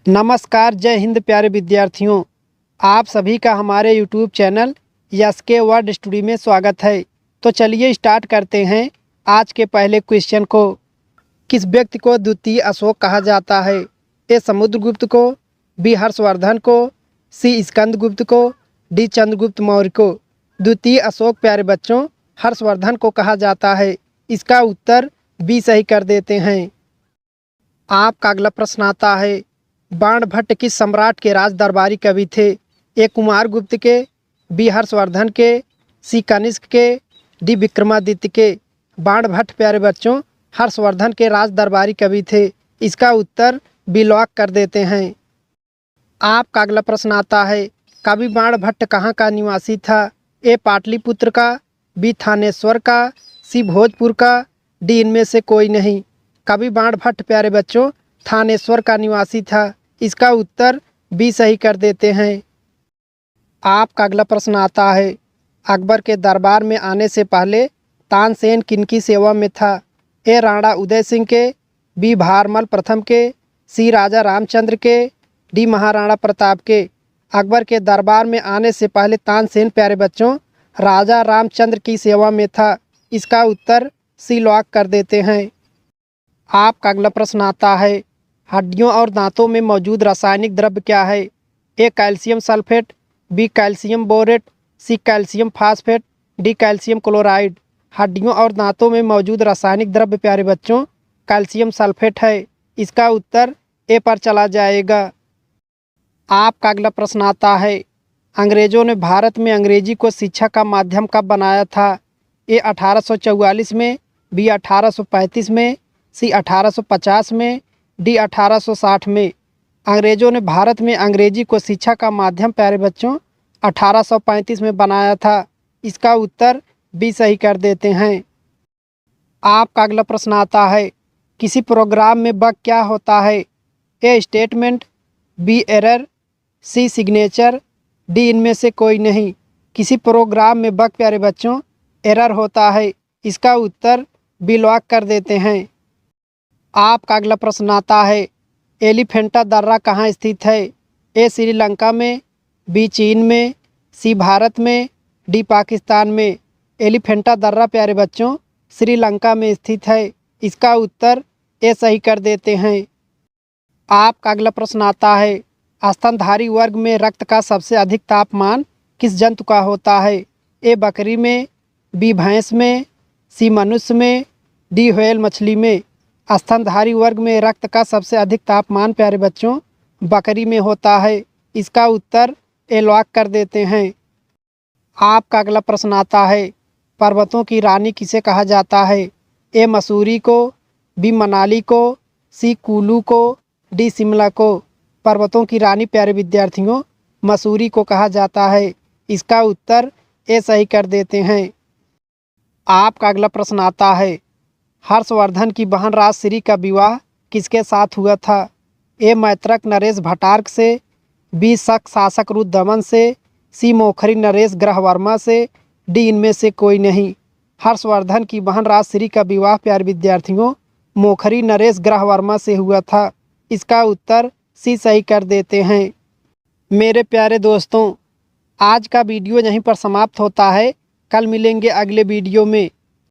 नमस्कार, जय हिंद प्यारे विद्यार्थियों। आप सभी का हमारे YouTube channel SK word study में स्वागत है। तो चलिए स्टार्ट करते हैं आज के पहले क्वेश्चन को। किस व्यक्ति को द्वितीय अशोक कहा जाता है? ए समुद्रगुप्त को, बी हर्षवर्धन को, सी स्कंदगुप्त को, डी चंद्रगुप्त मौर्य को। द्वितीय अशोक प्यारे बच्चों हर्षवर्धन को कहा जाता है। इसका उत्तर बी सही कर देते हैं। आपका अगला प्रश्न आता है, बाणभट्ट किस सम्राट के राज दरबारी कवि थे? ए कुमारगुप्त के, बी हर्षवर्धन के, सी कनिष्क के, डी विक्रमादित्य के। बाणभट्ट प्यारे बच्चों हर्षवर्धन के राज दरबारी कवि थे। इसका उत्तर बी लॉक कर देते हैं। आपका अगला प्रश्न आता है, कवि बाणभट्ट कहाँ का निवासी था? ए पाटलिपुत्र का, बी थानेश्वर का, सी भोजपुर का, डी इनमें से कोई नहीं। कवि बाणभट्ट प्यारे बच्चों थानेश्वर का निवासी था। इसका उत्तर बी सही कर देते हैं। आपका अगला प्रश्न आता है, अकबर के दरबार में आने से पहले तानसेन किनकी सेवा में था? ए राणा उदय सिंह के, बी भारमल प्रथम के, सी राजा रामचंद्र के, डी महाराणा प्रताप के। अकबर के दरबार में आने से पहले तानसेन प्यारे बच्चों राजा रामचंद्र की सेवा में था। इसका उत्तर सी लॉक कर देते हैं। आपका अगला प्रश्न आता है, हड्डियों और दांतों में मौजूद रासायनिक द्रव्य क्या है? A calcium sulphate, B calcium borate, C calcium phosphate, D calcium chloride. हड्डियों और दांतों में मौजूद रासायनिक द्रव्य प्यारे बच्चों कैल्शियम सल्फेट है। इसका उत्तर ए पर चला जाएगा। आपका अगला प्रश्न आता है, अंग्रेजों ने भारत में अंग्रेजी को शिक्षा का माध्यम कब बनाया था? ए 1844 में, बी 1835 में, सी 1850 में, डी 1860 में। अंग्रेजों ने भारत में अंग्रेजी को शिक्षा का माध्यम प्यारे बच्चों 1835 में बनाया था। इसका उत्तर बी सही कर देते हैं। आपका अगला प्रश्न आता है, किसी प्रोग्राम में बग क्या होता है? A statement, B error, C signature, D इनमें से कोई नहीं। किसी प्रोग्राम में बग प्यारे बच्चों एरर होता है। इसका उत्तर बी लॉक कर देते हैं। आपका अगला प्रश्न आता है, एलिफेंटा दर्रा कहाँ स्थित है? ए श्रीलंका में, बी चीन में, सी भारत में, डी पाकिस्तान में। एलिफेंटा दर्रा प्यारे बच्चों श्रीलंका में स्थित है। इसका उत्तर ए सही कर देते हैं। आपका अगला प्रश्न आता है, स्तनधारी वर्ग में रक्त का सबसे अधिक तापमान किस जंतु का होता है? ए बकरी में, बी भैंस में, सी मनुष्य में, डी व्हेल मछली में। स्तनधारी वर्ग में रक्त का सबसे अधिक तापमान प्यारे बच्चों बकरी में होता है। इसका उत्तर ए लॉक कर देते हैं। आपका अगला प्रश्न आता है, पर्वतों की रानी किसे कहा जाता है? ए मसूरी को, बी मनाली को, सी कुल्लू को, डी शिमला को। पर्वतों की रानी प्यारे विद्यार्थियों मसूरी को कहा जाता है। इसका उत्तर ए सही कर देते हैं। आपका अगला प्रश्न आता है, हर्षवर्धन की बहन राजश्री का विवाह किसके साथ हुआ था? ए मैत्रक नरेश भट्टार्क से, बी शक शासक रुद्रदमन से, सी मोखरी नरेश ग्रहवर्मा से, डी इनमें से कोई नहीं। हर्षवर्धन की बहन राजश्री का विवाह प्यारे विद्यार्थियों मोखरी नरेश ग्रहवर्मा से हुआ था। इसका उत्तर सी सही कर देते हैं। मेरे प्यारे दोस्तों, आज का वीडियो यहीं पर समाप्त होता है। कल मिलेंगे अगले वीडियो में।